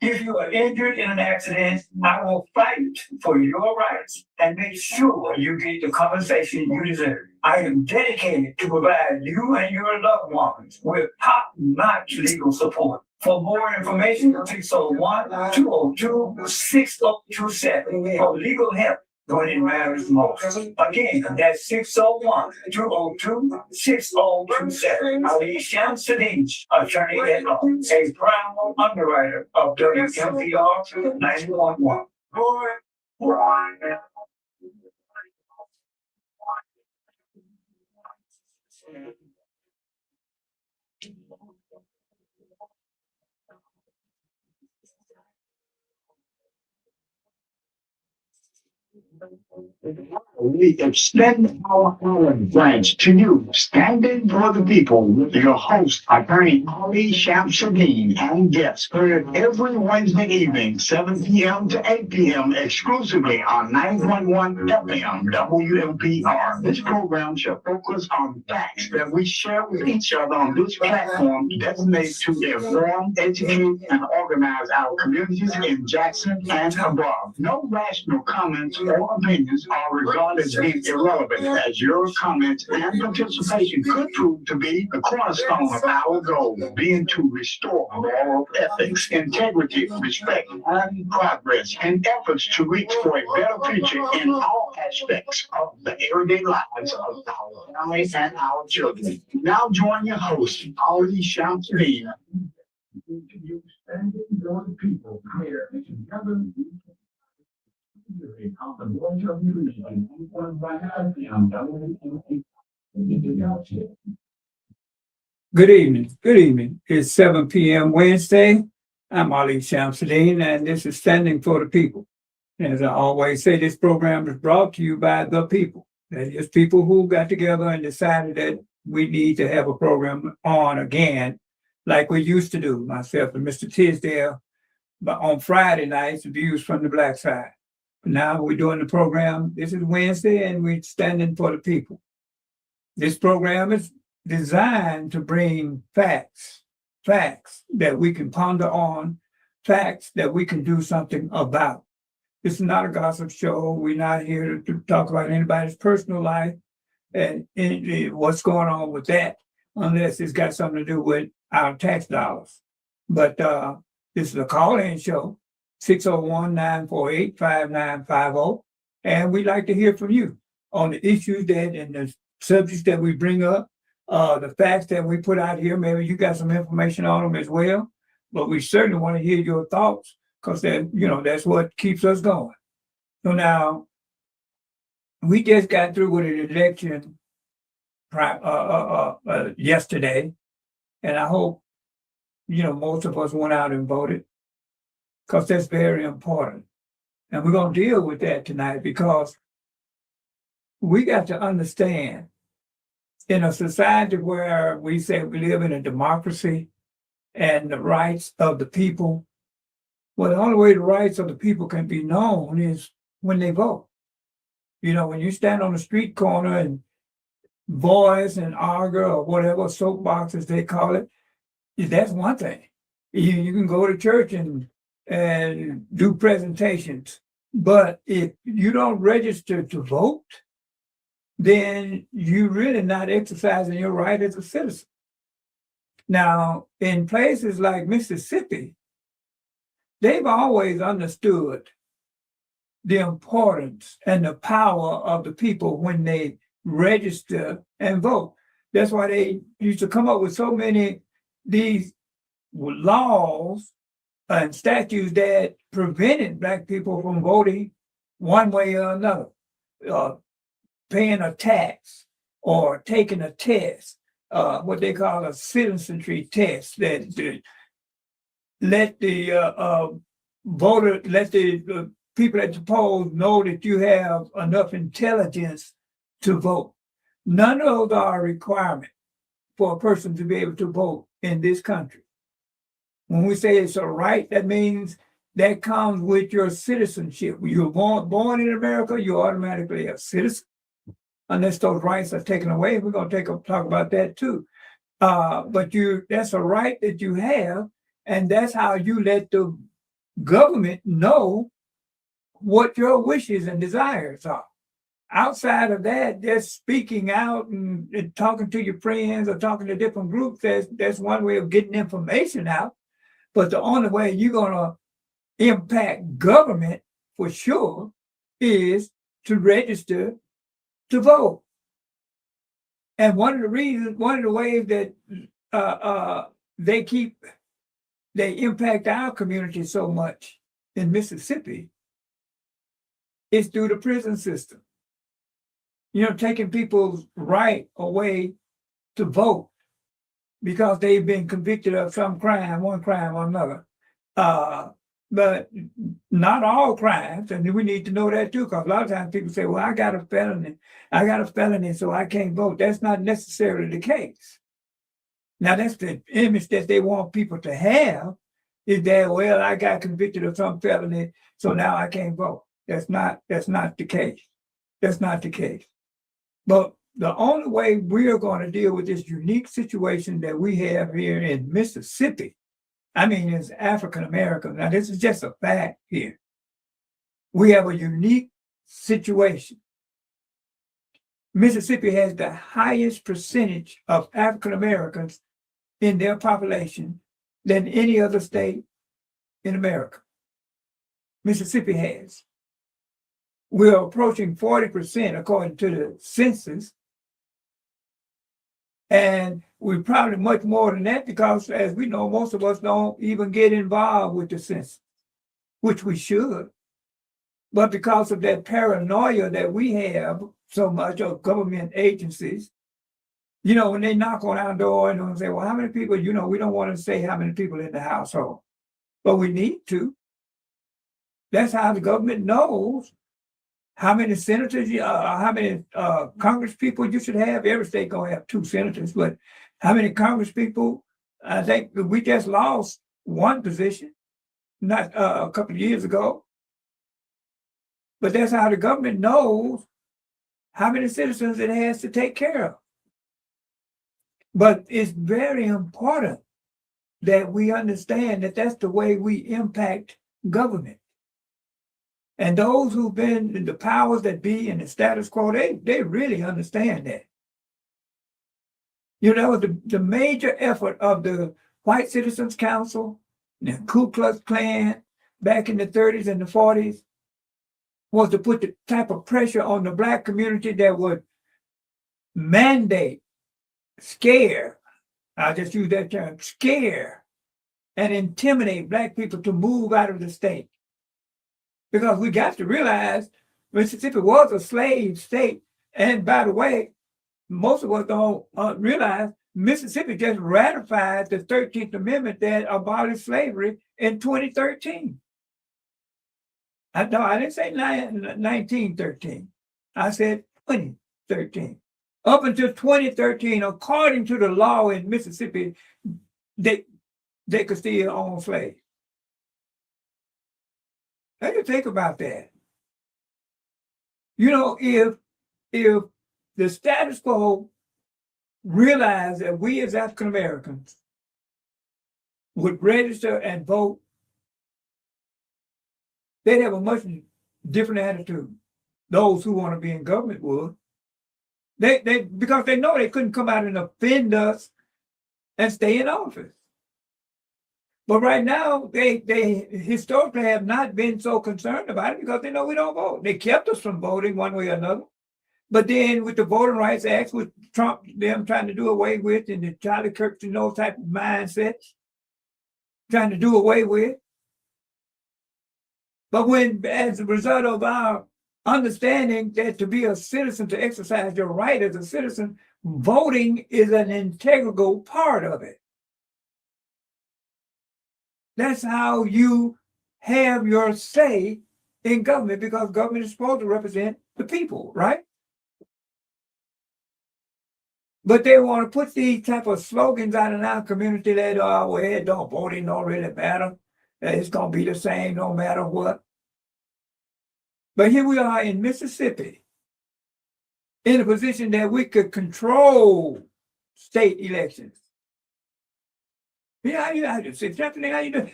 If you are injured in an accident, I will fight for your rights and make sure you get the compensation you deserve. I am dedicated to provide you and your loved ones with top-notch legal support. For more information, 601-202-6027 for legal help when it matters most. Again, that's 601-202-6027. Ali Shamsuddin, attorney at law, a proud underwriter of WMPR 911. We extend our olive branch to you, standing for the people, with your host, attorney Ali Shamsuddin, and guests heard every Wednesday evening, 7 p.m. to 8 p.m. exclusively on 911 FM WMPR. This program shall focus on facts that we share with each other on this platform designated to inform, educate, and organize our communities in Jackson and abroad. No rational comments or opinions are regarded as being irrelevant, as your comments and participation could prove to be the cornerstone of our goal, being to restore moral ethics, integrity, respect, and progress, and efforts to reach for a better future in all aspects of the everyday lives of our families and our children. Now join your host, Ali Shamsuddin. Standing for the people here together. Good evening. Good evening. It's 7 p.m. Wednesday. I'm Ali Shamsuddin, and this is Standing for the People. As I always say, this program is brought to you by the people. That is people who got together and decided that we need to have a program on again, like we used to do, myself and Mr. Tisdale, but on Friday nights, views from the Black side. Now we're doing the program. This is Wednesday, and we're standing for the people. This program is designed to bring facts that we can ponder on, facts that we can do something about. This is not a gossip show. We're not here to talk about anybody's personal life and what's going on with that, unless it's got something to do with our tax dollars. But this is a call-in show. 601-948-5950. And we'd like to hear from you on the issues that and the subjects that we bring up, the facts that we put out here. Maybe you got some information on them as well. But we certainly want to hear your thoughts because that's what keeps us going. So now, we just got through with an election yesterday. And I hope, most of us went out and voted, because that's very important. And we're going to deal with that tonight because we got to understand in a society where we say we live in a democracy and the rights of the people, well, the only way the rights of the people can be known is when they vote. When you stand on the street corner and voice and argue or whatever soapboxes they call it, that's one thing. You can go to church and do presentations. But if you don't register to vote, then you're really not exercising your right as a citizen. Now, in places like Mississippi, they've always understood the importance and the power of the people when they register and vote. That's why they used to come up with so many these laws and statutes that prevented Black people from voting one way or another, paying a tax or taking a test, what they call a citizenry test, that let the voter, let the people at the polls know that you have enough intelligence to vote. None of those are a requirement for a person to be able to vote in this country. When we say it's a right, that means that comes with your citizenship. When you're born in America, you're automatically a citizen, unless those rights are taken away. We're going to talk about that too. But that's a right that you have, and that's how you let the government know what your wishes and desires are. Outside of that, just speaking out and talking to your friends or talking to different groups, that's one way of getting information out. But the only way you're gonna impact government for sure is to register to vote. And one of the ways that uh, uh, they impact our community so much in Mississippi is through the prison system. Taking people's right away to vote because they've been convicted of some crime, one crime or another. But not all crimes, and we need to know that too, because a lot of times people say, well, I got a felony, so I can't vote. That's not necessarily the case. Now, that's the image that they want people to have, is that, well, I got convicted of some felony, so now I can't vote. That's not the case. That's not the case. But the only way we're going to deal with this unique situation that we have here in Mississippi, as African Americans, now this is just a fact here. We have a unique situation. Mississippi has the highest percentage of African Americans in their population than any other state in America. Mississippi has. We're approaching 40% according to the census. And we're probably much more than that because, as we know, most of us don't even get involved with the census, which we should. But because of that paranoia that we have so much of government agencies, when they knock on our door and say, well, how many people, we don't want to say how many people in the household, but we need to. That's how the government knows how many senators, how many Congress people you should have. Every state gonna have 2 senators, but how many Congress people? I think we just lost one position, not a couple of years ago. But that's how the government knows how many citizens it has to take care of. But it's very important that we understand that that's the way we impact government. And those who've been in the powers that be and the status quo, they really understand that. The major effort of the White Citizens Council, the Ku Klux Klan back in the 30s and the 40s was to put the type of pressure on the Black community that would mandate, scare, I'll just use that term, scare and intimidate Black people to move out of the state. Because we got to realize Mississippi was a slave state. And by the way, most of us don't realize Mississippi just ratified the 13th Amendment that abolished slavery in 2013. I didn't say 1913. I said 2013. Up until 2013, according to the law in Mississippi, they could still own slaves. Let you think about that. If the status quo realized that we as African Americans would register and vote, they'd have a much different attitude. Those who want to be in government would. Because they know they couldn't come out and offend us and stay in office. But right now, they historically have not been so concerned about it because they know we don't vote. They kept us from voting one way or another. But then with the Voting Rights Act, with Trump, them trying to do away with, and the Charlie Kirk and those type of mindsets, trying to do away with. But when, as a result of our understanding that to be a citizen, to exercise your right as a citizen, voting is an integral part of it. That's how you have your say in government, because government is supposed to represent the people, right? But they want to put these type of slogans out in our community that, well, don't voting don't really matter. It's going to be the same no matter what. But here we are in Mississippi in a position that we could control state elections. Yeah, you have to say something. How you do?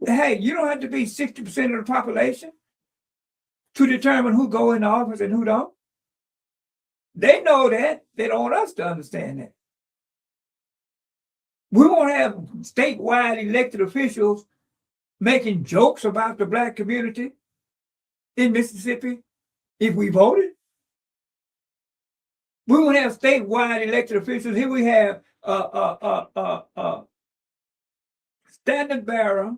Hey, you don't have to be 60% of the population to determine who go in office and who don't. They know that. They don't want us to understand that. We won't have statewide elected officials making jokes about the black community in Mississippi if we voted. We won't have statewide elected officials. Here we have standard bearer.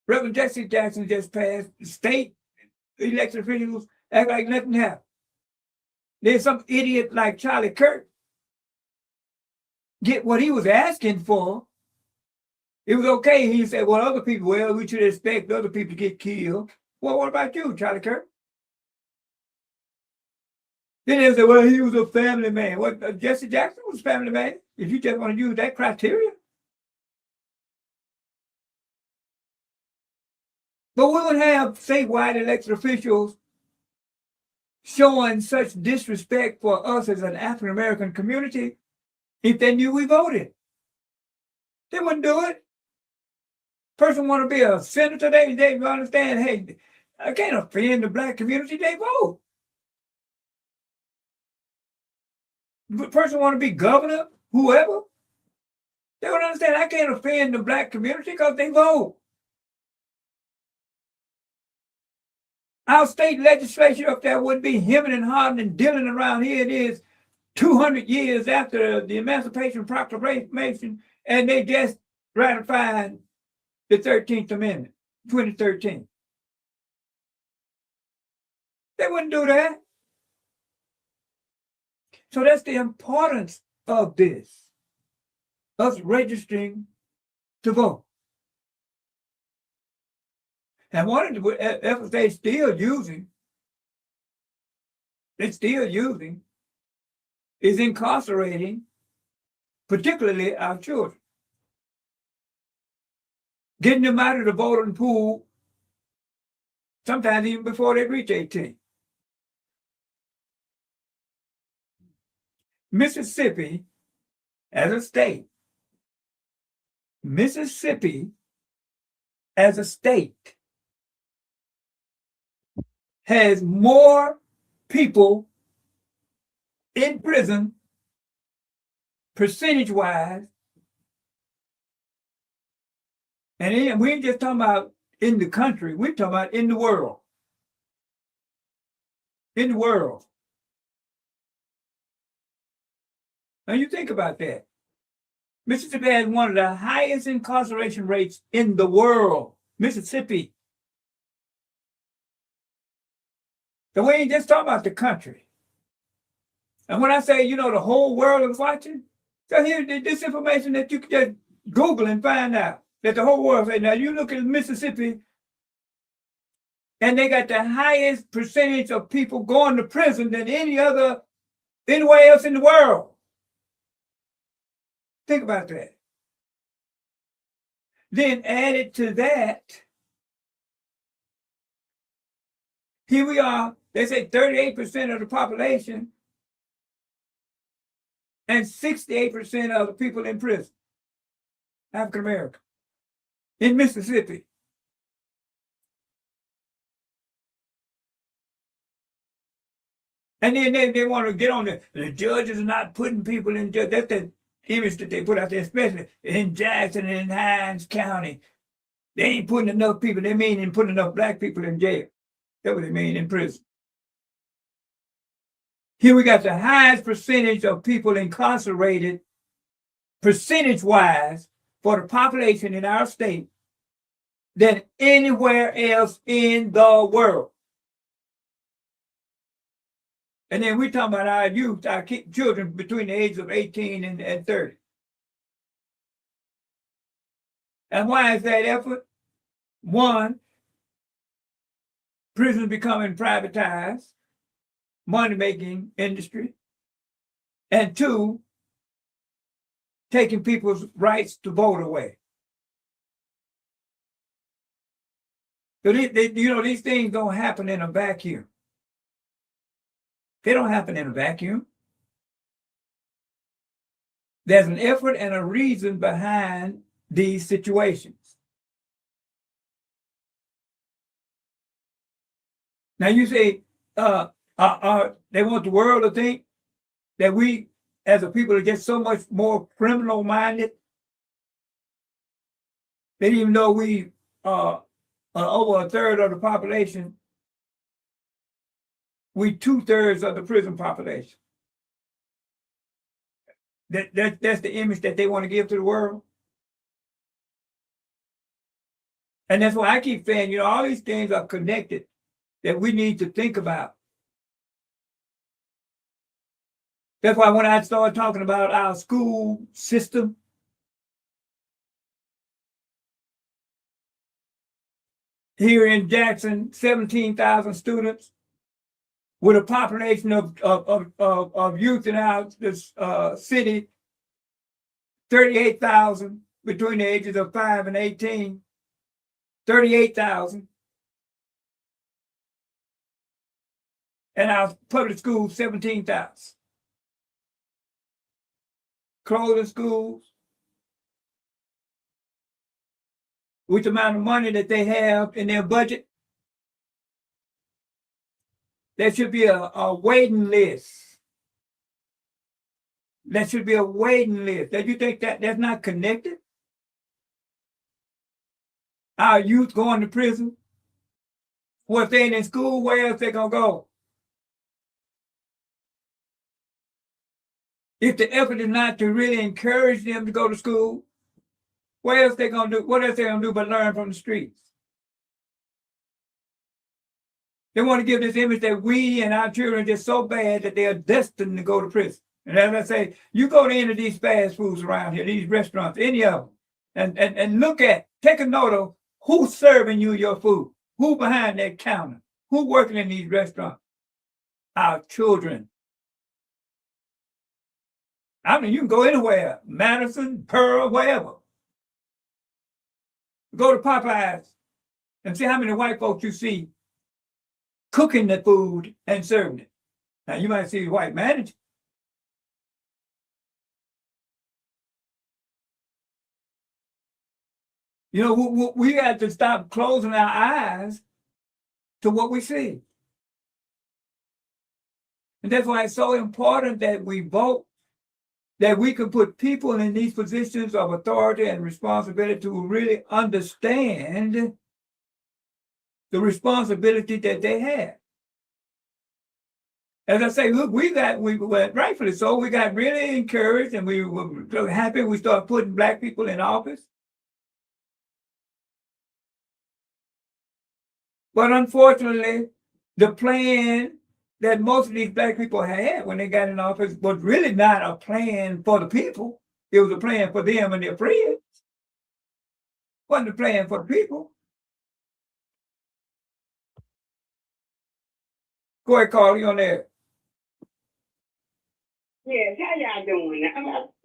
Reverend Jesse Jackson just passed. State elected officials act like nothing happened. There's some idiot like Charlie Kirk get what he was asking for. It was okay. He said, well, other people, well, we should expect other people to get killed. Well, what about you, Charlie Kirk? Then they said, well, he was a family man. What, Jesse Jackson was a family man, if you just want to use that criteria. But we would have statewide elected officials showing such disrespect for us as an African American community if they knew we voted. They wouldn't do it. Person want to be a senator, they understand, hey, I can't offend the black community, they vote. But person want to be governor, whoever, they would understand I can't offend the black community because they vote. Our state legislature up there would be hemming and hawing and dealing around. Here it is 200 years after the Emancipation Proclamation, and they just ratified the 13th Amendment, 2013. They wouldn't do that. So that's the importance of this, us registering to vote. And one of the efforts they're still using is incarcerating, particularly our children. Getting them out of the voting pool, sometimes even before they reach 18. Mississippi, as a state, has more people in prison, percentage-wise, and we ain't just talking about in the country, we're talking about in the world. In the world. Now you think about that. Mississippi has one of the highest incarceration rates in the world. Mississippi. So we ain't just talking about the country. And when I say, the whole world is watching, so here's this information that you can just Google and find out that the whole world say, now you look at Mississippi, and they got the highest percentage of people going to prison than anywhere else in the world. Think about that. Then added to that, here we are, they say 38% of the population and 68% of the people in prison, African American, in Mississippi. And then they want to get on the judges are not putting people in jail. That's the image that they put out there, especially in Jackson and in Hinds County. They ain't putting enough people. They mean putting enough black people in jail. That's what they mean in prison. Here we got the highest percentage of people incarcerated, percentage-wise, for the population in our state than anywhere else in the world. And then we're talking about our youth, our children between the ages of 18 and 30. And why is that effort? One, prisons becoming privatized, money-making industry. And two, taking people's rights to vote away. So these things don't happen in a vacuum. They don't happen in a vacuum. There's an effort and a reason behind these situations. Now you say they want the world to think that we as a people are just so much more criminal minded. They didn't even know we are over a third of the population. We 2/3 of the prison population. That's the image that they want to give to the world. And that's why I keep saying, all these things are connected that we need to think about. That's why when I started talking about our school system, here in Jackson, 17,000 students, with a population of youth in our city, 38,000 between the ages of 5 and 18, 38,000. And our public schools, 17,000. Closing schools, with the amount of money that they have in their budget, there should be a waiting list. There should be a waiting list. Do you think that's not connected? Our youth going to prison. Well, if they ain't in school, where else they gonna go? If the effort is not to really encourage them to go to school, where else they gonna do? What else they gonna do but learn from the streets? They want to give this image that we and our children are just so bad that they are destined to go to prison. And as I say, you go to any of these fast foods around here, these restaurants, any of them, and take a note of who's serving you your food, who behind that counter, who working in these restaurants. Our children. I mean, you can go anywhere, Madison, Pearl, wherever. Go to Popeyes and see how many white folks you see cooking the food and serving it. Now, you might see the white manager. We have to stop closing our eyes to what we see. And that's why it's so important that we vote, that we can put people in these positions of authority and responsibility to really understand the responsibility that they have. As I say, look, rightfully so, we got really encouraged and we were so happy we started putting Black people in office. But unfortunately, the plan that most of these Black people had when they got in office was really not a plan for the people. It was a plan for them and their friends. It wasn't a plan for the people. Go ahead, Carl, you on there. Yes, how y'all doing?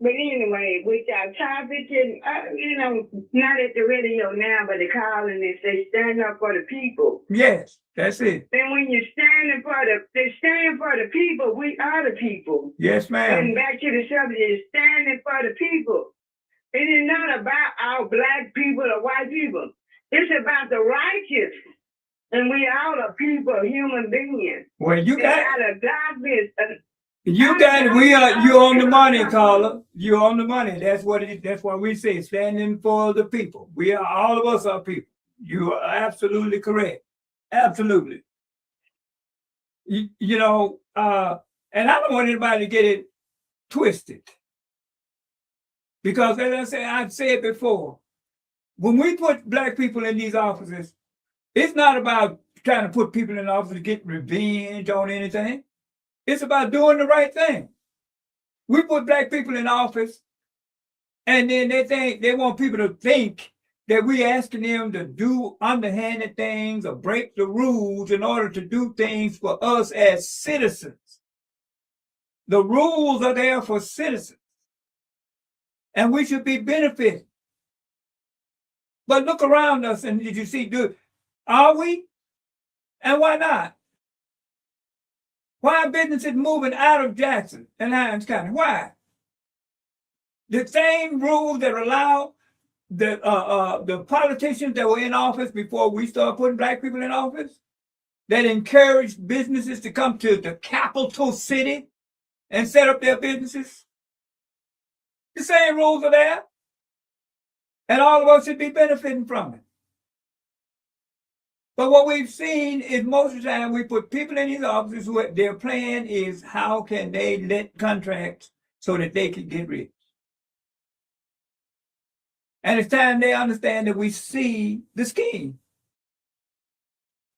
But anyway, with y'all topic, not at the radio now, but the calling and say stand up for the people. Yes, that's it. And when you're standing for the people, we are the people. Yes, ma'am. And back to the subject, standing for the people. It is not about our Black people or white people. It's about the righteous. And we all are people, human beings. Well, you got a darkness. You're on the money, Carla. You're on the money. That's what that's why we say standing for the people. All of us are people. You are absolutely correct. Absolutely. And I don't want anybody to get it twisted. Because as I've said before, when we put Black people in these offices, it's not about trying to put people in office to get revenge on anything. It's about doing the right thing. We put Black people in office, and then they want people to think that we asking them to do underhanded things or break the rules in order to do things for us as citizens. The rules are there for citizens, and we should be benefited. But look around us, and did you see? Are we? And why not? Why are businesses moving out of Jackson and Hines County? Why? The same rules that allow the politicians that were in office before we started putting black people in office, that encouraged businesses to come to the capital city and set up their businesses. The same rules are there. And all of us should be benefiting from it. But what we've seen is most of the time we put people in these offices who their plan is how can they let contracts so that they can get rich. And it's time they understand that we see the scheme.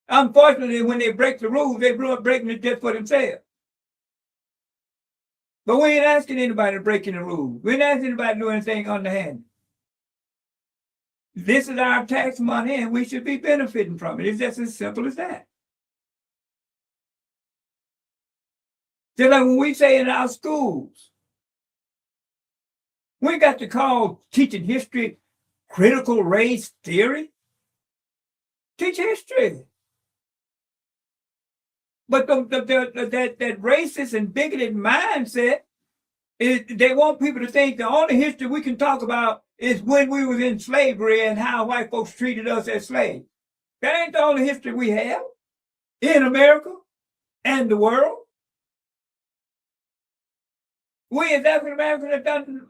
Unfortunately, when they break the rules, they are breaking it just for themselves. But we ain't asking anybody to break any rules. We ain't asking anybody to do anything underhanded. This is our tax money and we should be benefiting from it. It's just as simple as that. Just like when we say in our schools, we got to call teaching history critical race theory. Teach history. But that racist and bigoted mindset, they want people to think the only history we can talk about is when we was in slavery and how white folks treated us as slaves. That ain't the only history we have in America and the world. We as African Americans have done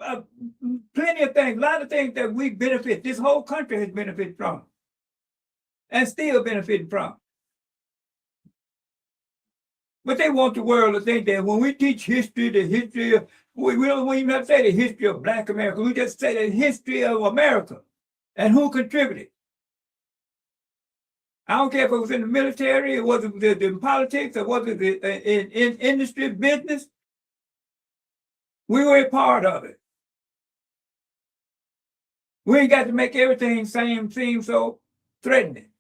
plenty of things, a lot of things that we benefit. This whole country has benefited from and still benefiting from. But they want the world to think that when we teach history, the history of, we don't even have to say the history of Black America. We just say the history of America and who contributed. I don't care if it was in the military, or was it in politics, or was it in industry, business. We were a part of it. We ain't got to make everything seem so threatening.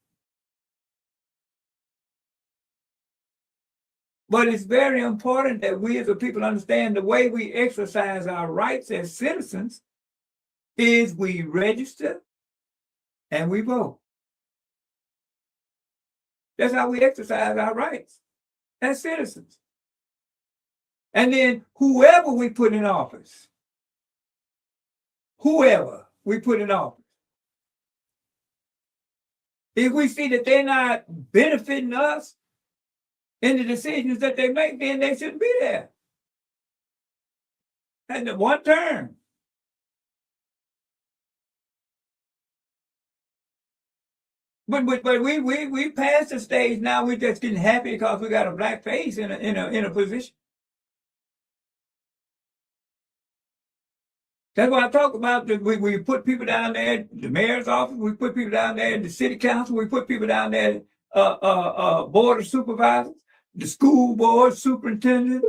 But it's very important that we as a people understand the way we exercise our rights as citizens is we register and we vote. That's how we exercise our rights as citizens. And then whoever we put in office, if we see that they're not benefiting us in the decisions that they make, then they shouldn't be there. And the one term. But we passed the stage now. We're just getting happy because we got a black face in a position. That's why I talk about we put people down there, the mayor's office, we put people down there in the city council, we put people down there, board of supervisors, the school board, superintendent.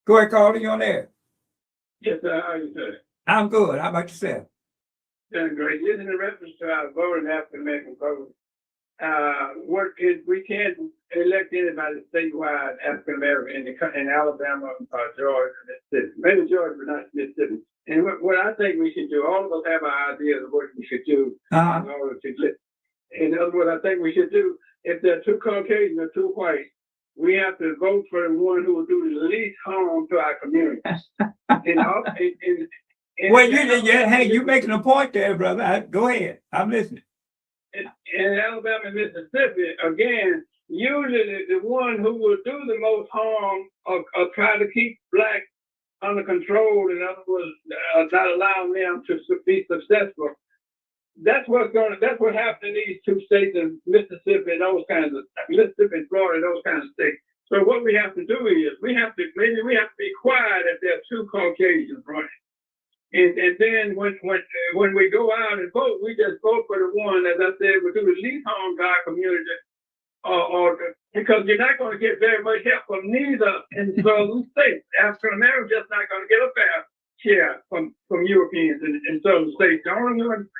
Go ahead, Carl, you on there? Yes, sir. How are you, sir? I'm good. How about yourself? Doing great. This is in reference to our voting, African American vote. We can't elect anybody statewide African American in Alabama, Georgia, Mississippi. Maybe Georgia, but not Mississippi. And what I think we should do, all of us have our ideas of what we should do in order to get. In other words, I think we should do, if there are two Caucasian or two white, we have to vote for the one who will do the least harm to our community. Well, you're making a point there, brother. Go ahead. I'm listening. In Alabama and Mississippi, again, usually the one who will do the most harm or try to keep black under control, in other words, not allowing them to be successful. That's what happened in these two states in Mississippi and Mississippi and Florida, those kinds of states. So what we have to do is we have to be quiet if there are two Caucasians running. And then when we go out and vote, we just vote for the one, as I said, will do the least harm to our community, because you're not going to get very much help from neither in southern states. African Americans just not going to get a fair share from Europeans in southern states. The only one,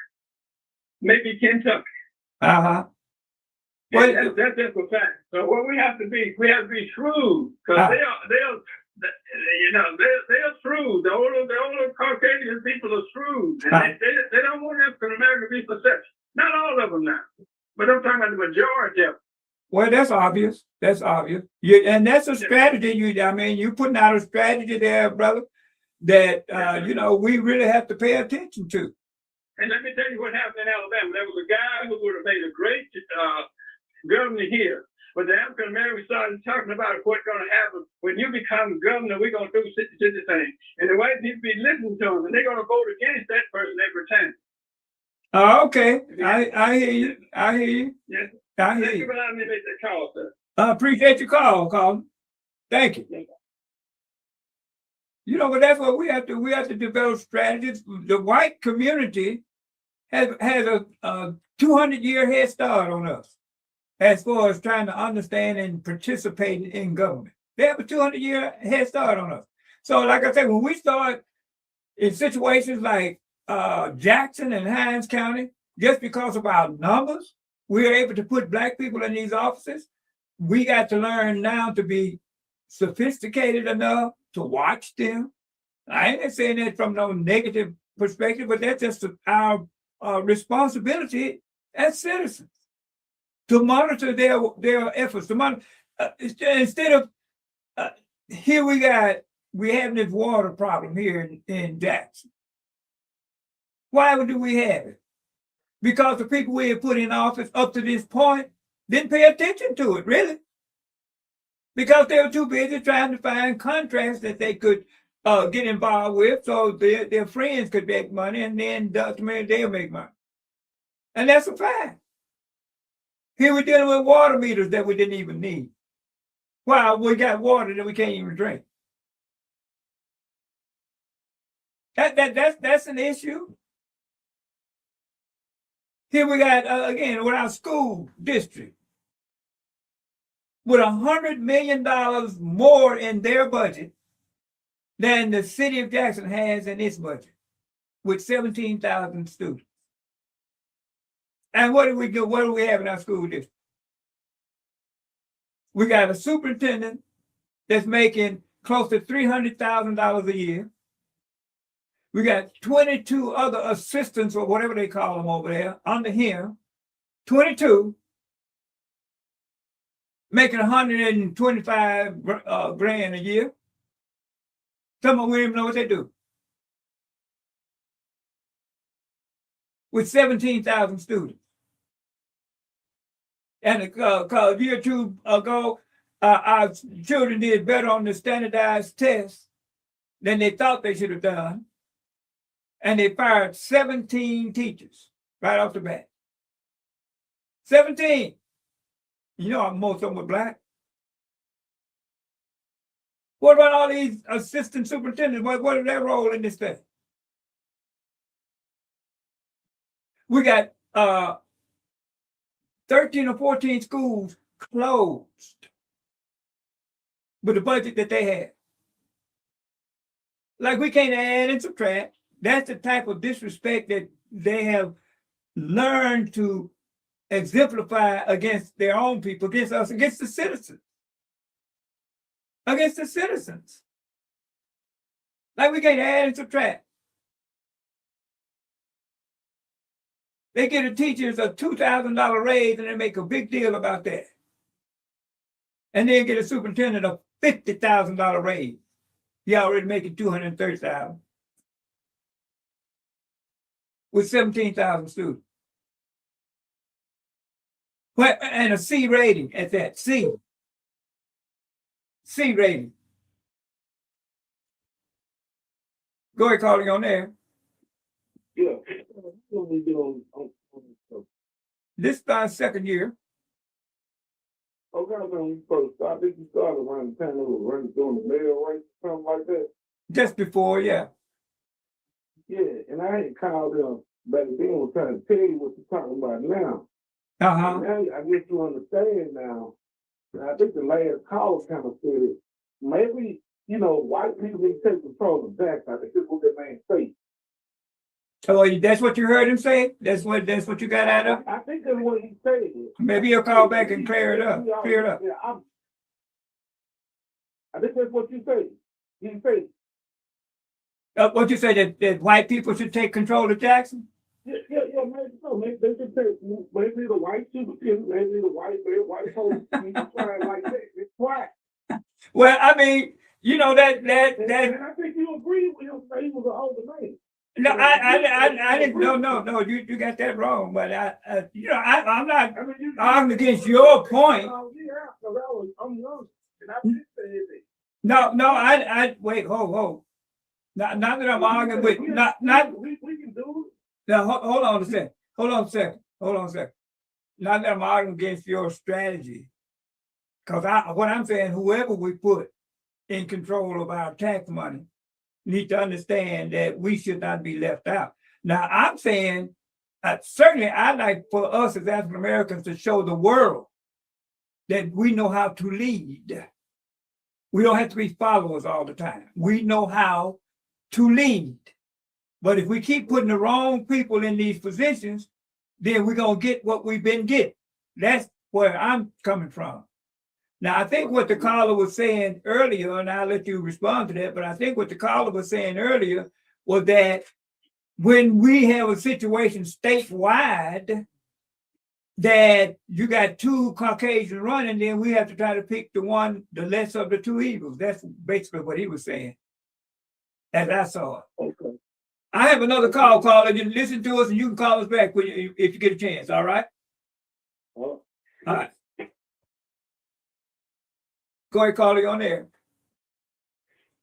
maybe Kentucky. Well, that's just a fact. So what we have to be shrewd, because they're shrewd. The older Caucasian people are shrewd. And they don't want African American to be successful. Not all of them now, but I'm talking about the majority of them. Well, that's obvious. That's obvious. And that's a strategy. You putting out a strategy there, brother, that we really have to pay attention to. And let me tell you what happened in Alabama. There was a guy who would have made a great governor here. But the African Americans started talking about what's going to happen when you become governor. We're going to do such a thing, and the white people be listening to them, and they're going to vote against that person every time. Oh, okay. I hear you. I hear you. Yes. I hear Thank you you. for allowing me to make that call, sir. I appreciate your call, Colin. Thank you. But that's what we have to. We have to develop strategies. The white community has a 200-year head start on us as far as trying to understand and participate in government. They have a 200-year head start on us. So, like I said, when we start in situations like Jackson and Hinds County, just because of our numbers, we are able to put Black people in these offices. We got to learn now to be sophisticated enough to watch them. I ain't saying that from no negative perspective, but that's just our responsibility as citizens to monitor their efforts. To monitor instead of here we having this water problem here in Jackson. Why do we have it? Because the people we have put in office up to this point didn't pay attention to it, really. Because they were too busy trying to find contracts that they could get involved with so their friends could make money, and then ultimately they'll make money. And that's a fact. Here we're dealing with water meters that we didn't even need. Wow, we got water that we can't even drink. That's an issue. Here we got, again, with our school district, with $100 million more in their budget than the city of Jackson has in its budget, with 17,000 students. And what do we do? What do we have in our school district? We got a superintendent that's making close to $300,000 a year. We got 22 other assistants, or whatever they call them over there, under him, 22, making 125 grand a year. Some of them, we don't even know what they do. With 17,000 students. And a year or two ago, our children did better on the standardized tests than they thought they should have done. And they fired 17 teachers right off the bat. 17. Most of them were Black. What about all these assistant superintendents? What is their role in this thing? We got 13 or 14 schools closed with the budget that they had. Like, we can't add and subtract. That's the type of disrespect that they have learned to exemplify against their own people, against us, against the citizens. Against the citizens. Like, we can't add and subtract. They give the teachers a $2,000 raise and they make a big deal about that. And then get a superintendent a $50,000 raise. He already making $230,000 with 17,000 students. Well, and a C rating at that. C rating. Go ahead, calling on there. Yeah. What we doing on This is our second year. Okay, when you first started, I think you started around the time they were running doing the mayor race or something like that. Just before, yeah. Yeah, and I had called them back then was trying to tell you what you're talking about now. Uh-huh. Now I guess you understand now. And I think the last call kind of said it. Maybe, white people need to take control of Jackson. I think that's what that man said. So that's what you heard him say? That's what you got out of? I think that's what he said. Maybe he'll call back and clear it up. Yeah, I think that's what you said. He said. What you say, that white people should take control of Jackson? Yeah, maybe so. know, maybe they could take, maybe the white superintendent, maybe the white police, try like that. It's quiet. Well, I mean, you know that And I think you agree with him that he was an older man. no, I didn't. No. You got that wrong. But I'm not I mean, you arguing against your point. I'm young, and I did say it. No. I wait. Hold. Not that I'm arguing with. Not. We can do Now, hold on a second. Hold on a second. Not that I'm arguing against your strategy, because what I'm saying, whoever we put in control of our tax money need to understand that we should not be left out. Now, I'm saying, certainly I'd like for us as African Americans to show the world that we know how to lead. We don't have to be followers all the time. We know how to lead. But if we keep putting the wrong people in these positions, then we're going to get what we've been getting. That's where I'm coming from. Now, I think what the caller was saying earlier, and I'll let you respond to that, but I think what the caller was saying earlier was that when we have a situation statewide that you got two Caucasians running, then we have to try to pick the less of the two evils. That's basically what he was saying, as I saw it. Okay. I have another caller. You listen to us and you can call us back if you get a chance, all right? Well, All right. Go ahead, caller, you on there.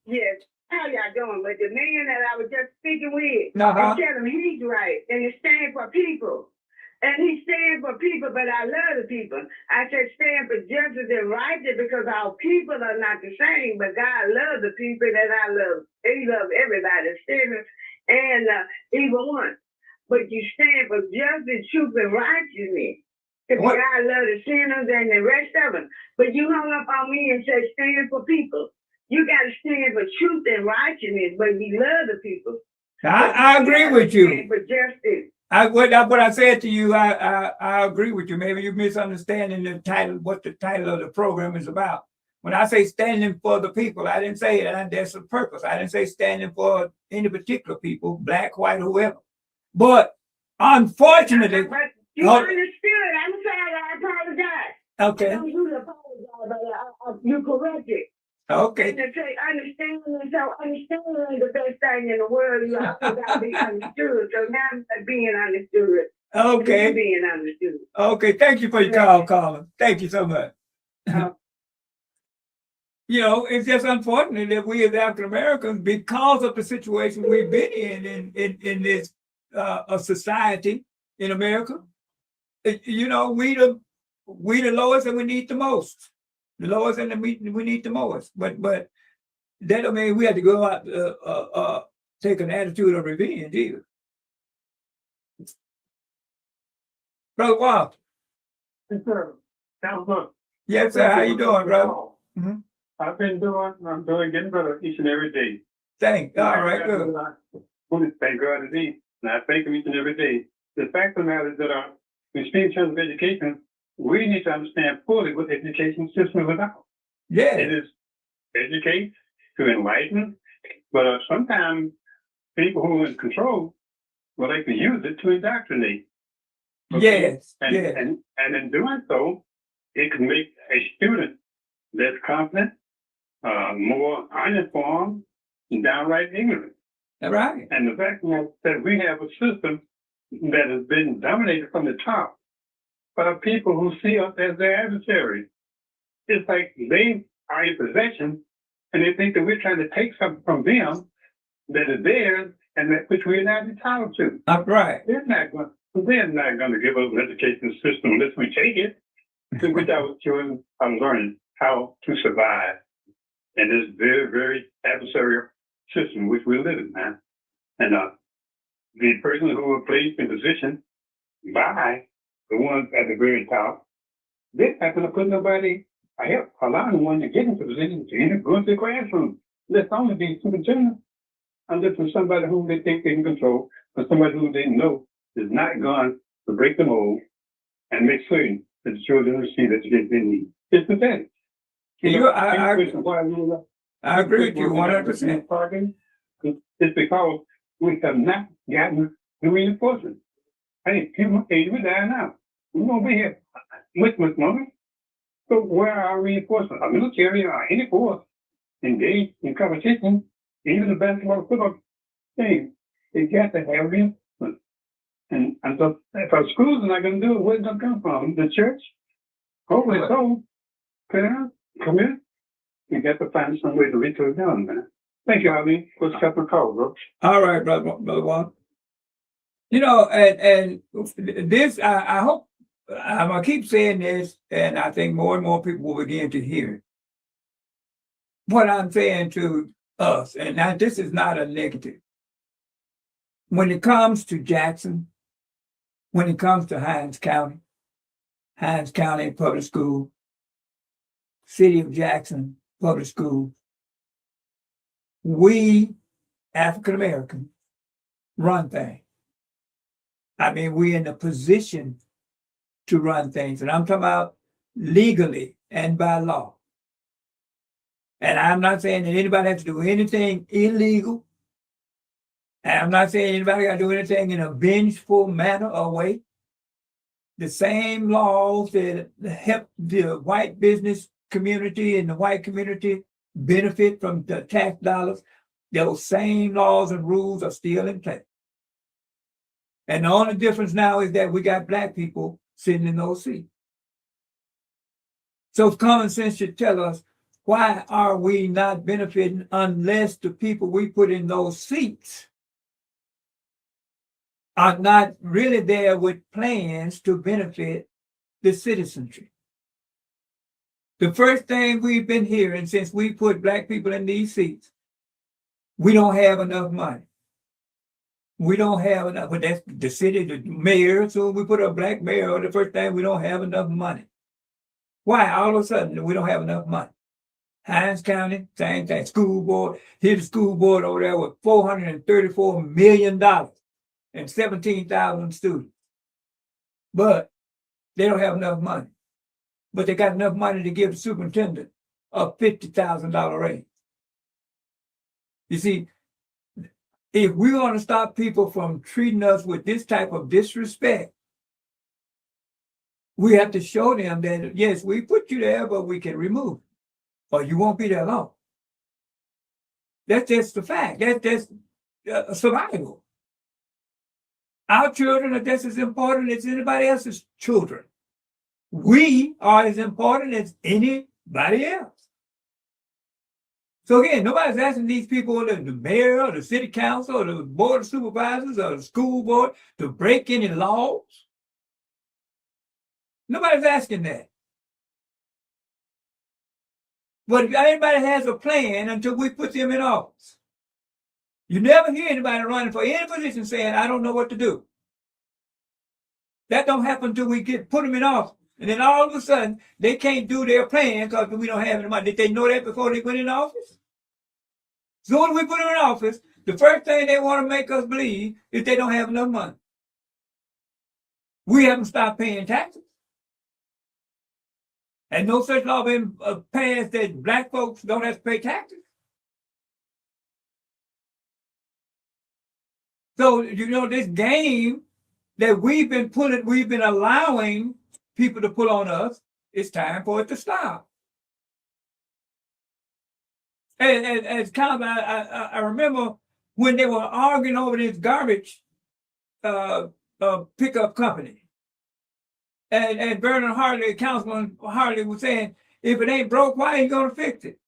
Yes. How y'all doing? But the man that I was just speaking with, Uh-huh. I tell him he's right, and he stands for people. And he stands for people, but I love the people. I said stand for justice and righteousness because our people are not the same, but God loves the people that I love. He loves everybody, sinners and evil one. But you stand for justice, truth, and righteousness. Because God loves the sinners and the rest of them. But you hung up on me and said stand for people. You got to stand for truth and righteousness, but we love the people. I agree with you. Stand for justice. What I said to you, I agree with you. Maybe you're misunderstanding the title, what the title of the program is about. When I say standing for the people, I didn't say that's a purpose. I didn't say standing for any particular people, black, white, whoever. But unfortunately, But you understood. I'm sorry. I apologize. Okay. I don't usually apologize, but you corrected. Okay. And to say understanding, so understanding is the best thing in the world. You also got to be understood. So now I'm being understood. Okay. You're being understood. Okay. Thank you for your call, caller. Thank you so much. It's just unfortunate that we as African Americans, because of the situation we've been in this society in America, we the lowest and we need the most. The lowest and we need the most. But that don't mean we have to go out take an attitude of revenge either. Brother Walter. Yes, sir. Sounds good. Yes, sir. How you doing, brother? Mm-hmm. I'm doing getting better each and every day. Thank God. All right, good. Thank God indeed. And I thank him each and every day. The fact of the matter is that when speaking in terms of education, we need to understand fully what the education system is about. Yeah. It is educate to enlighten, but sometimes people who are in control, they can use it to indoctrinate. Okay? Yes. And in doing so, it can make a student less confident, more uninformed, and downright ignorant. Right. And the fact that we have a system that has been dominated from the top by people who see us as their adversaries. It's like they are in possession and they think that we're trying to take something from them that is theirs and that which we're not entitled to. Right. They're not going to give us an education system unless we take it, in which our children are learning how to survive in this very, very adversarial system which we live in now. And the person who was placed in position by the ones at the very top, they're not going to put nobody allow anyone to get into position to even go into the classroom. Let's only be superintendent unless it's somebody whom they think they can control, or somebody who they know is not going to break the mold and make certain that the children receive the education they need. It's pathetic. I agree with you 100%. It's because we have not gotten the reinforcement. Hey, we die now. We're gonna be here much longer. So where are our reinforcements? Our military or any force engaged in competition, even the basketball football team, they got to have reinforcements. And so if our schools are not gonna do it, where's it gonna come from? The church? Hopefully so. Parents, come in. You got to find some way to reach those down, man. Thank you, Eileen. What's the call, bro? All right, brother Juan. You know, and this, I hope, I'm gonna keep saying this, and I think more and more people will begin to hear it. What I'm saying to us, and now this is not a negative. When it comes to Jackson, when it comes to Hinds County Public School, City of Jackson Public School, we African Americans run things. I mean, we're in a position to run things, and I'm talking about legally and by law. And I'm not saying that anybody has to do anything illegal. And I'm not saying anybody got to do anything in a vengeful manner or way. The same laws that help the white business community and the white community benefit from the tax dollars, those same laws and rules are still in place. And the only difference now is that we got Black people sitting in those seats. So common sense should tell us, why are we not benefiting unless the people we put in those seats are not really there with plans to benefit the citizenry? The first thing we've been hearing since we put Black people in these seats, we don't have enough money. We don't have enough, but that's the city, the mayor, so we put a Black mayor, the first thing, we don't have enough money. Why? All of a sudden, we don't have enough money. Hinds County, same thing, school board, here's the school board over there with $434 million and 17,000 students. But they don't have enough money. But they got enough money to give the superintendent a $50,000 raise. You see, if we want to stop people from treating us with this type of disrespect, we have to show them that, yes, we put you there, but we can remove it, or you won't be there long. That's just the fact. That's just survival. Our children are just as important as anybody else's children. We are as important as anybody else. So again, nobody's asking these people, the mayor or the city council or the board of supervisors or the school board, to break any laws. Nobody's asking that. But everybody has a plan until we put them in office. You never hear anybody running for any position saying, I don't know what to do. That don't happen until we put them in office. And then all of a sudden, they can't do their plan because we don't have any money. Did they know that before they went in office? So when we put them in office, the first thing they want to make us believe is they don't have enough money. We haven't stopped paying taxes. And no such law been passed that Black folks don't have to pay taxes. So, you know, this game that we've been allowing people to put on us, it's time for it to stop. And as kind of, I remember when they were arguing over this garbage pickup company. And Bernard Hartley, Councilman Hartley, was saying, if it ain't broke, why ain't you gonna fix it?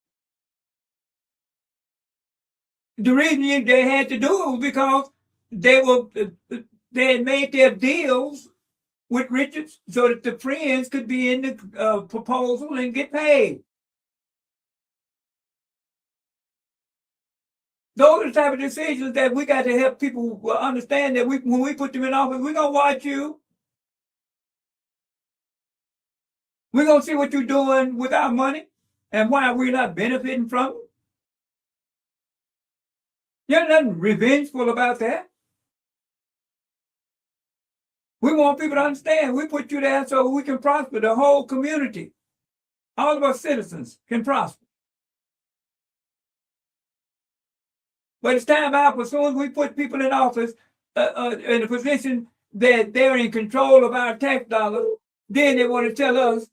The reason they had to do it was because they had made their deals with Richards so that the friends could be in the proposal and get paid. Those are the type of decisions that we got to help people understand, that when we put them in office, we're gonna watch you. We're gonna see what you're doing with our money and why we're not benefiting from it. There's nothing revengeful about that. We want people to understand we put you there so we can prosper, the whole community. All of our citizens can prosper. But it's time out, as soon as we put people in office in a position that they're in control of our tax dollars, then they want to tell us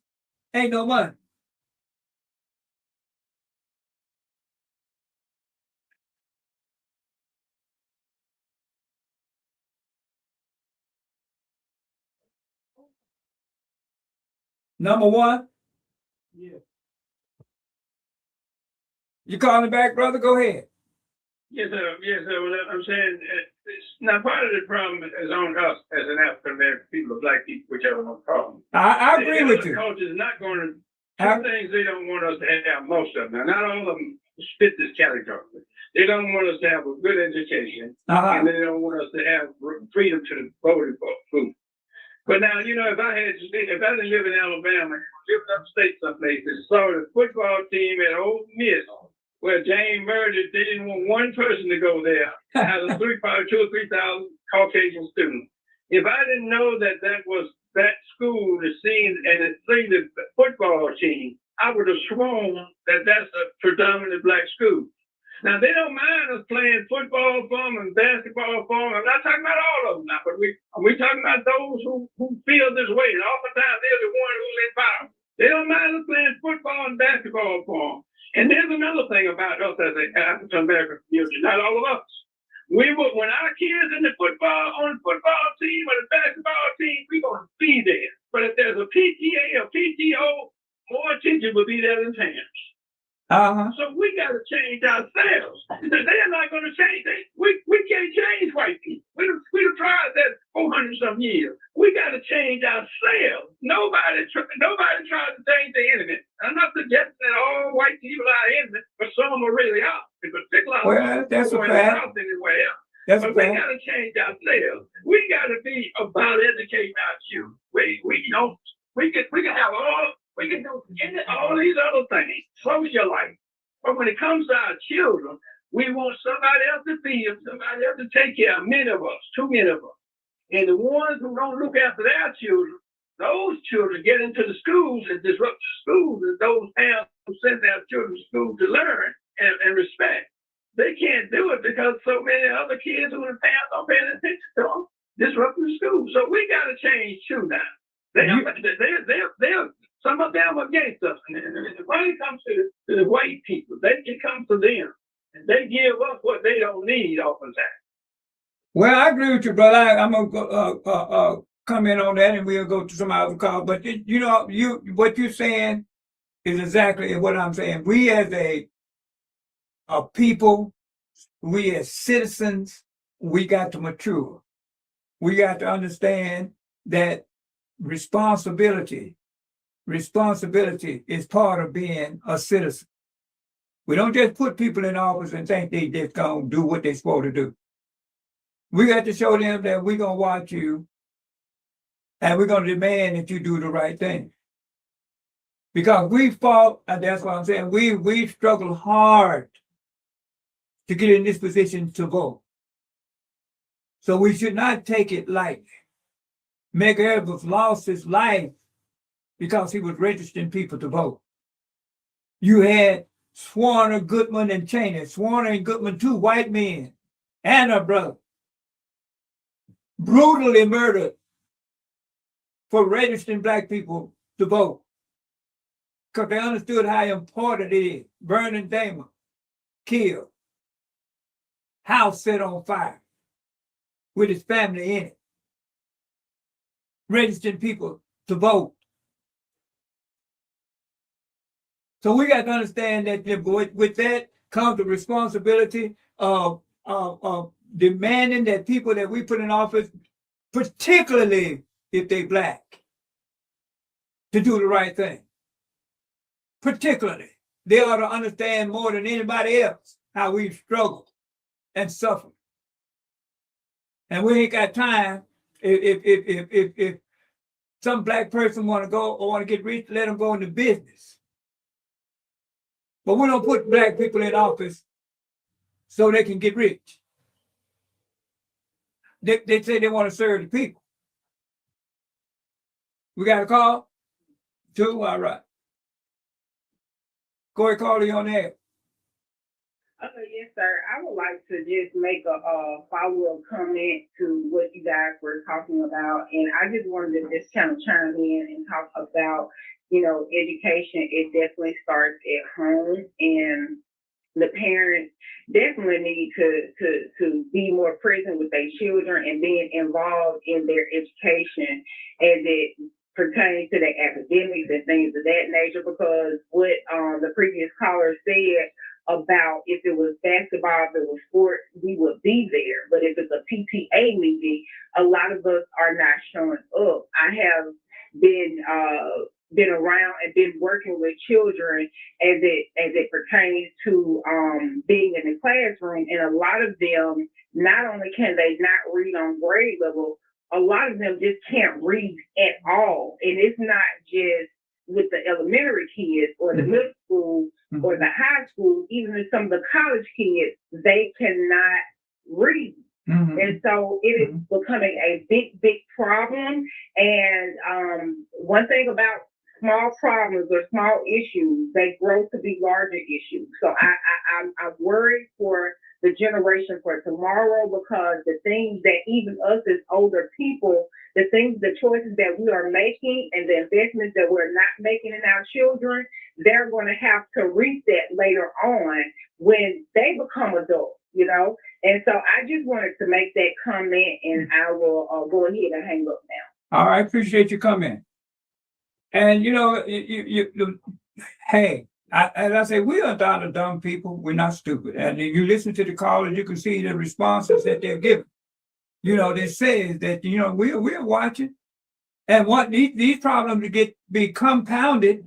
ain't no money. Number one, you calling back, brother? Go ahead. Yes, sir. Yes, sir. Well, I'm saying now part of the problem is on us as an African American people, or black people, whichever one call them. I agree with you. Culture is not going to. Some things they don't want us to have. Most of them. Now, not all of them fit this category. They don't want us to have a good education, and they don't want us to have freedom to the voting booth. But now, you know, if I didn't live in Alabama, lived upstate someplace, and saw the football team at Ole Miss, where James Murray, they didn't want one person to go there out of probably 2,000 or 3,000 Caucasian students. If I didn't know that was that school, the football team, I would have sworn that that's a predominantly black school. Now, they don't mind us playing football for them and basketball for them. I'm not talking about all of them now, but we talking about those who feel this way. And oftentimes, they're the ones who live by them. They don't mind us playing football and basketball for them. And there's another thing about us as an African American community, not all of us. When our kids on the football team or the basketball team, we're going to be there. But if there's a PTA or PTO, more attention will be there than parents. So we got to change ourselves. They're not going to change. We can't change white people. We've tried that 400-some years. We got to change ourselves. Nobody tries to change the enemy. I'm not suggesting that all white people are enemies, but some are really are. In particular, well, that's a fact. But we got to change ourselves. We got to be about educating our children. We can have we can do all these other things, social life. But when it comes to our children, we want somebody else to feed them, somebody else to take care of many of us, too many of us. And the ones who don't look after their children, those children get into the schools and disrupt the schools, and those parents who send their children to school to learn and respect. They can't do it because so many other kids who the parents are paying attention to them disrupting the school. So we got to change too now. Some of them are against us. And when it comes to the white people, they can come to them and they give us what they don't need oftentimes. Well, I agree with you, brother. I'm gonna go, comment on that, and we'll go to some other call. But what you're saying is exactly what I'm saying. We as a people, we as citizens, we got to mature. We got to understand that responsibility is part of being a citizen. We don't just put people in office and think they just gonna do what they're supposed to do. We got to show them that we're gonna watch you and we're gonna demand that you do the right thing. Because we fought, and that's what I'm saying, we struggled hard to get in this position to vote. So we should not take it lightly. Medgar Evers lost his life because he was registering people to vote. You had Swarner, Goodman, and Cheney. Swarner and Goodman, two white men, and a brother, brutally murdered for registering black people to vote because they understood how important it is. Vernon Damer, killed. House set on fire with his family in it. Registering people to vote. So we got to understand that with that comes the responsibility of demanding that people that we put in office, particularly if they black, to do the right thing. Particularly, they ought to understand more than anybody else how we've struggled and suffered. And we ain't got time. If some black person want to go or want to get rich, let them go into business. But we don't put black people in office so they can get rich. They say they want to serve the people. We got a call? 2? All right. Go ahead, call you on there. Yes, sir. I would like to just make a follow-up comment to what you guys were talking about. And I just wanted to just kind of chime in and talk about, education. It definitely starts at home, and the parents definitely need to be more present with their children and being involved in their education as it pertains to their academics and things of that nature, because what the previous caller said about if it was basketball, if it was sports, we would be there. But if it's a PTA meeting, a lot of us are not showing up. I have been around and been working with children as it pertains to being in the classroom, and a lot of them, not only can they not read on grade level, a lot of them just can't read at all. And it's not just with the elementary kids or the middle school or the high school, even with some of the college kids, they cannot read. And so it is becoming a big, big problem. And one thing about small problems or small issues, they grow to be larger issues. So I'm worried for the generation for tomorrow, because the things that even us as older people, the choices that we are making and the investments that we're not making in our children, they're going to have to reset later on when they become adults, And so I just wanted to make that comment, and I will go ahead and hang up now. All right, appreciate your comment. And hey, as I say, we are not dumb people. We're not stupid. And if you listen to the callers, you can see the responses that they're giving. They say that we're watching, and what these problems be compounded.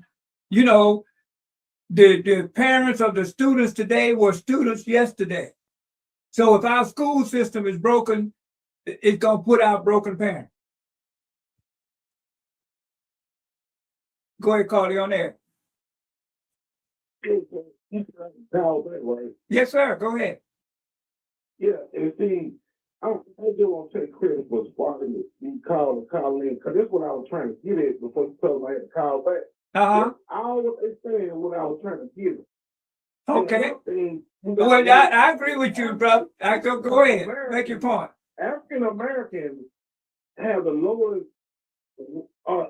The parents of the students today were students yesterday. So if our school system is broken, it's gonna put out broken parents. Go ahead, Carly, on there. Yes, sir. Go ahead. Yeah, and see, I just want to take credit for sparking you call in, because that's what I was trying to get at before you told me I had to call back. I was saying what I was trying to get at. Okay. Well, I agree with you, brother. Go ahead. Make your point. African Americans have the lowest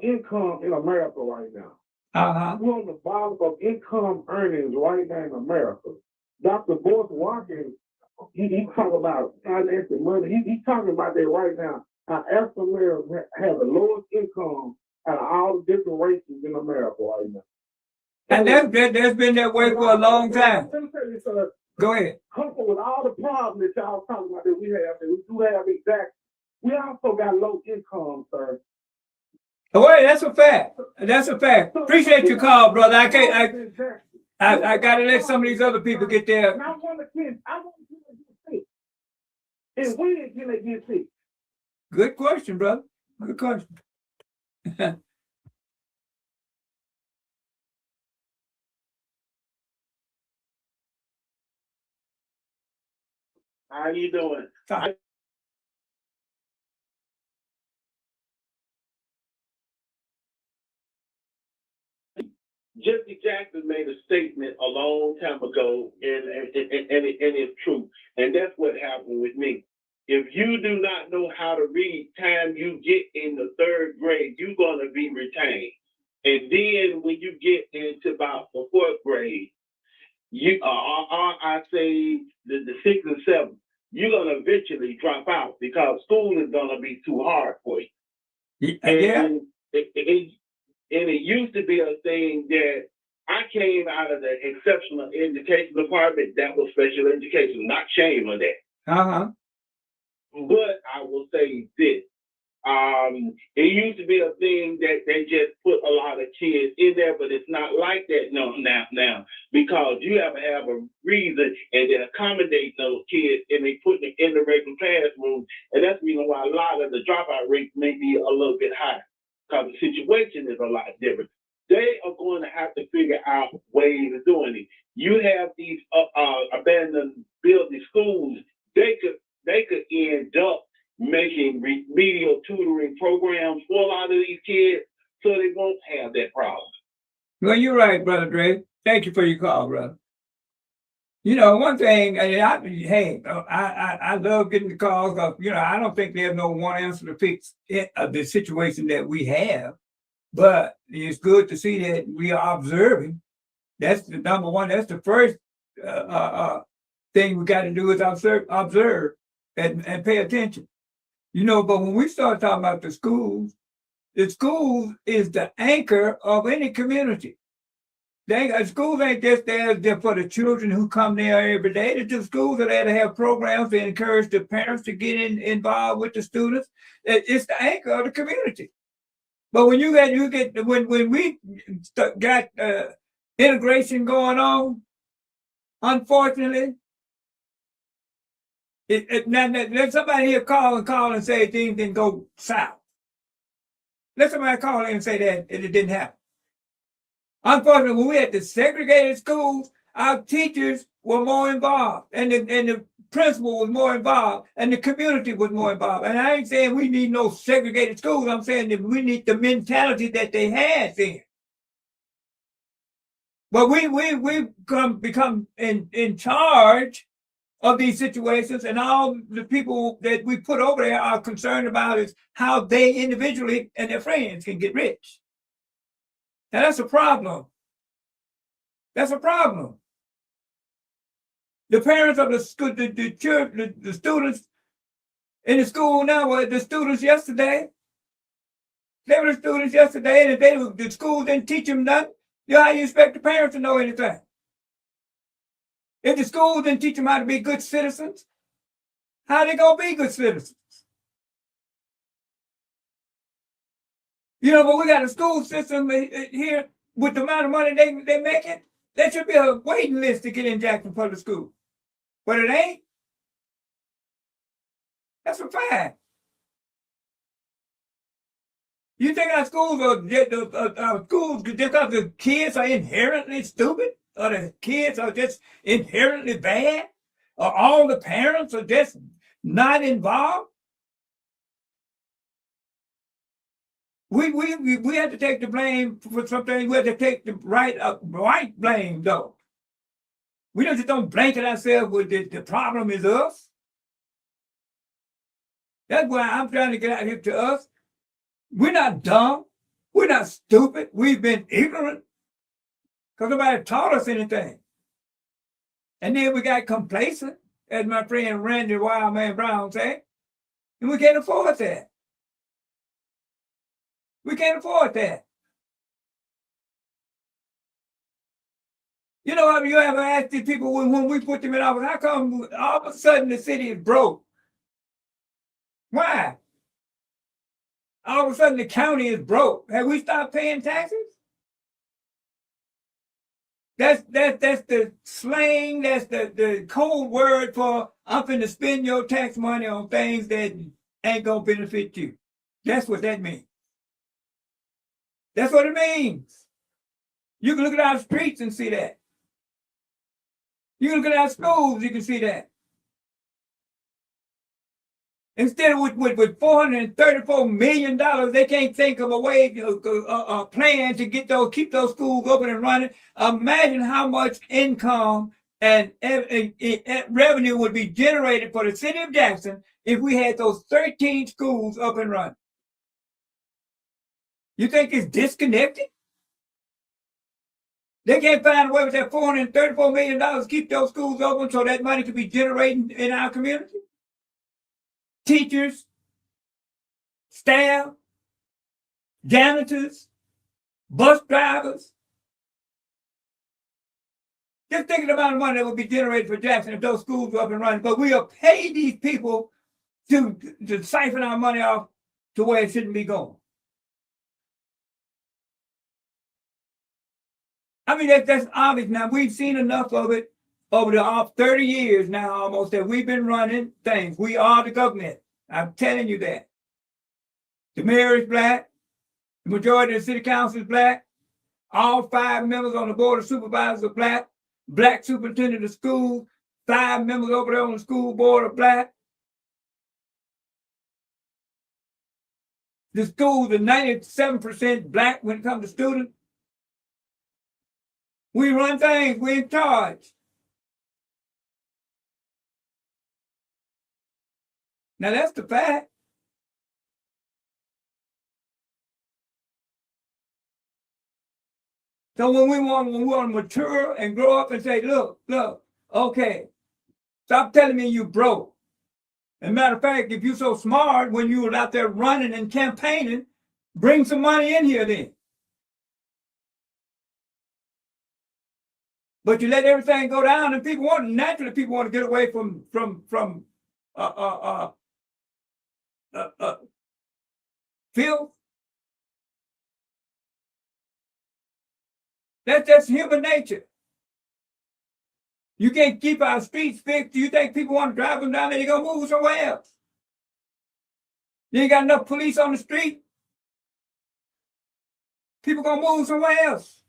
income in America right now. We're on the bottom of income earnings right now in America. Dr. Boyce Watkins, he talking about financial money. He's talking about that right now. How African Americans have the lowest income out of all the different races in America right now. And there's been that way for a long time. Let me tell you, sir. Go ahead. Coupled with all the problems that y'all talking about that we do have exact. We also got low income, sir. Oh, wait, that's a fact. That's a fact. Appreciate your call, brother. I gotta let some of these other people get there. I want to get sick. And when can they get sick? Good question, brother. Good question. How you doing? Jesse Jackson made a statement a long time ago, and it's true. And that's what happened with me. If you do not know how to read, time you get in the third grade, you're going to be retained. And then when you get into about the fourth grade, I say the sixth and seventh, you're going to eventually drop out because school is going to be too hard for you. And it used to be a thing that I came out of the exceptional education department. That was special education, not shame of that. But I will say this. It used to be a thing that they just put a lot of kids in there, but it's not like that now, because you have to have a reason and then accommodate those kids, and they put them in the regular classroom. And that's the reason why a lot of the dropout rates may be a little bit higher, because the situation is a lot different. They are going to have to figure out ways of doing it. You have these abandoned building schools. They could end up making remedial tutoring programs for a lot of these kids, so they won't have that problem. Well, you're right, Brother Dre. Thank you for your call, brother. You know, one thing, I love getting the calls because, I don't think there's no one answer to fix the situation that we have, but it's good to see that we are observing. That's the number one. That's the first thing we got to do is observe and pay attention. But when we start talking about the schools is the anchor of any community. Schools ain't just there for the children who come there every day. The schools are there to have programs to encourage the parents to get involved with the students. It's the anchor of the community. But when when we got integration going on, unfortunately, let somebody here call and say things didn't go south. Let somebody call in and say that it didn't happen. Unfortunately, when we had the segregated schools, our teachers were more involved, and the principal was more involved, and the community was more involved. And I ain't saying we need no segregated schools. I'm saying that we need the mentality that they had then. But we become in charge of these situations, and all the people that we put over there are concerned about is how they individually and their friends can get rich. Now that's a problem. That's a problem. The parents of the students in the school now were the students yesterday. They were the students yesterday, and if the school didn't teach them nothing, how you expect the parents to know anything? If the school didn't teach them how to be good citizens, how are they gonna be good citizens? But we got a school system here with the amount of money they making. There should be a waiting list to get in Jackson Public School. But it ain't. That's a fact. You think our schools just because the kids are inherently stupid? Or the kids are just inherently bad? Or all the parents are just not involved? We have to take the blame for something. We have to take the right blame, though. We just don't blanket ourselves with the problem is us. That's why I'm trying to get out here to us. We're not dumb. We're not stupid. We've been ignorant because nobody taught us anything. And then we got complacent, as my friend Randy Wildman Brown said, and we can't afford that. We can't afford that. Have you ever asked these people when we put them in office, how come all of a sudden the city is broke? Why? All of a sudden the county is broke. Have we stopped paying taxes? That's the slang, that's the code word for I'm finna spend your tax money on things that ain't gonna benefit you. That's what that means. That's what it means. You can look at our streets and see that. You can look at our schools, you can see that. Instead of with $434 million, they can't think of a way, a plan to keep those schools open and running. Imagine how much income and revenue would be generated for the city of Jackson if we had those 13 schools up and running. You think it's disconnected? They can't find a way with that $434 million to keep those schools open so that money can be generated in our community? Teachers, staff, janitors, bus drivers. Just thinking about the money that would be generated for Jackson if those schools were up and running. But we'll pay these people to siphon our money off to where it shouldn't be going. I mean, that's obvious now. We've seen enough of it over the 30 years now almost that we've been running things. We are the government. I'm telling you that. The mayor is black. The majority of the city council is black. All 5 members on the board of supervisors are black. Black superintendent of schools. 5 members over there on the school board are black. The schools are 97% black when it comes to students. We run things. We're in charge. Now that's the fact. So when we want to mature and grow up and say, look, okay, stop telling me you broke. As a matter of fact, if you're so smart when you were out there running and campaigning, bring some money in here then. But you let everything go down, and people want to get away from filth. That's just human nature. You can't keep our streets fixed. Do you think people want to drive them down there? They're gonna move somewhere else. You ain't got enough police on the street. People gonna move somewhere else.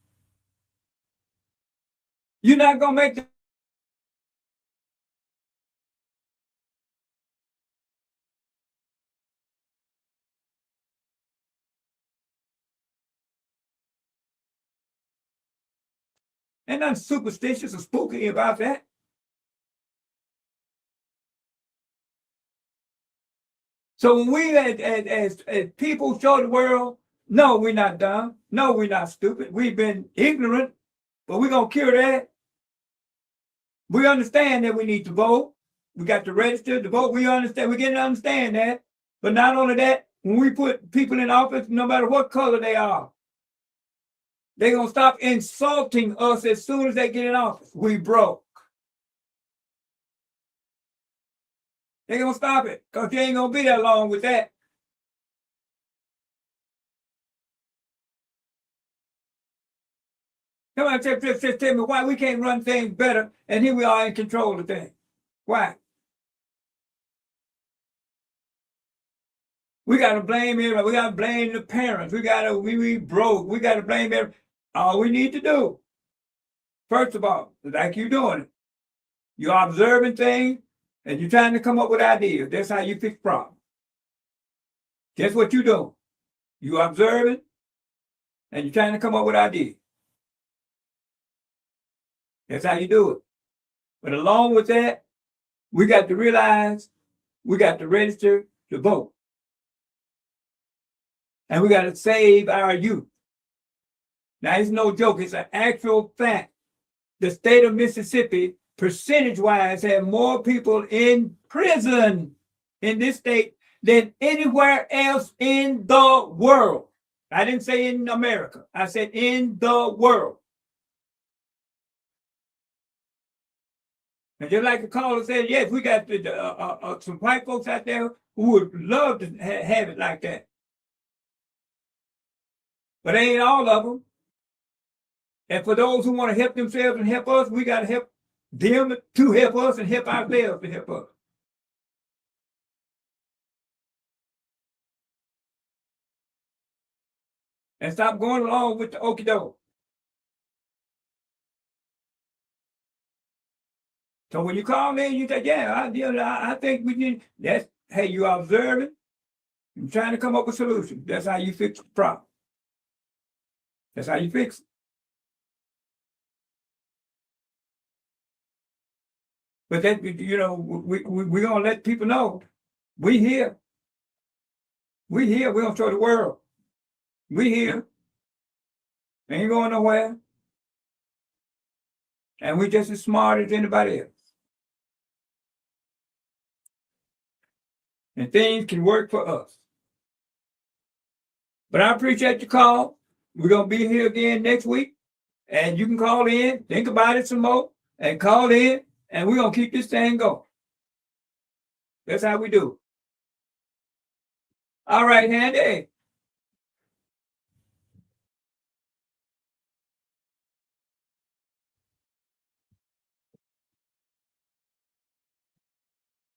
You're not gonna make the Ain't nothing superstitious or spooky about that. So when we as people show the world, no, we're not dumb. No, we're not stupid. We've been ignorant, but we're gonna cure that. We understand that we need to vote. We got to register to vote. We understand, we're getting to understand that. But not only that, when we put people in office, no matter what color they are, they're gonna stop insulting us as soon as they get in office. We broke. They're gonna stop it, because they ain't gonna be that long with that. Come on, just tell me why we can't run things better, and here we are in control of things. Why? We gotta blame everybody. We gotta blame the parents. We broke. We gotta blame everybody. All we need to do, first of all, like you doing it, you're observing things and you're trying to come up with ideas. That's how you fix problems. Guess what you're doing? You're observing and you're trying to come up with ideas. That's how you do it. But along with that, we got to realize we got to register to vote. And we got to save our youth. Now, it's no joke. It's an actual fact. The state of Mississippi, percentage-wise, had more people in prison in this state than anywhere else in the world. I didn't say in America. I said in the world. And just like the caller said, yes, we got some white folks out there who would love to have it like that. But ain't all of them. And for those who want to help themselves and help us, we got to help them to help us and help ourselves to help us. And stop going along with the okie doke. So when you call in, you say, yeah, I think we need, that's, hey, you're observing, you're trying to come up with solutions. That's how you fix the problem. That's how you fix it. But that, we're going to let people know, we here. We here, we're going to show the world. We here. Ain't going nowhere. And we just as smart as anybody else. And things can work for us. But I appreciate your call. We're going to be here again next week. And you can call in, think about it some more, and call in, and we're going to keep this thing going. That's how we do. All right, Handy.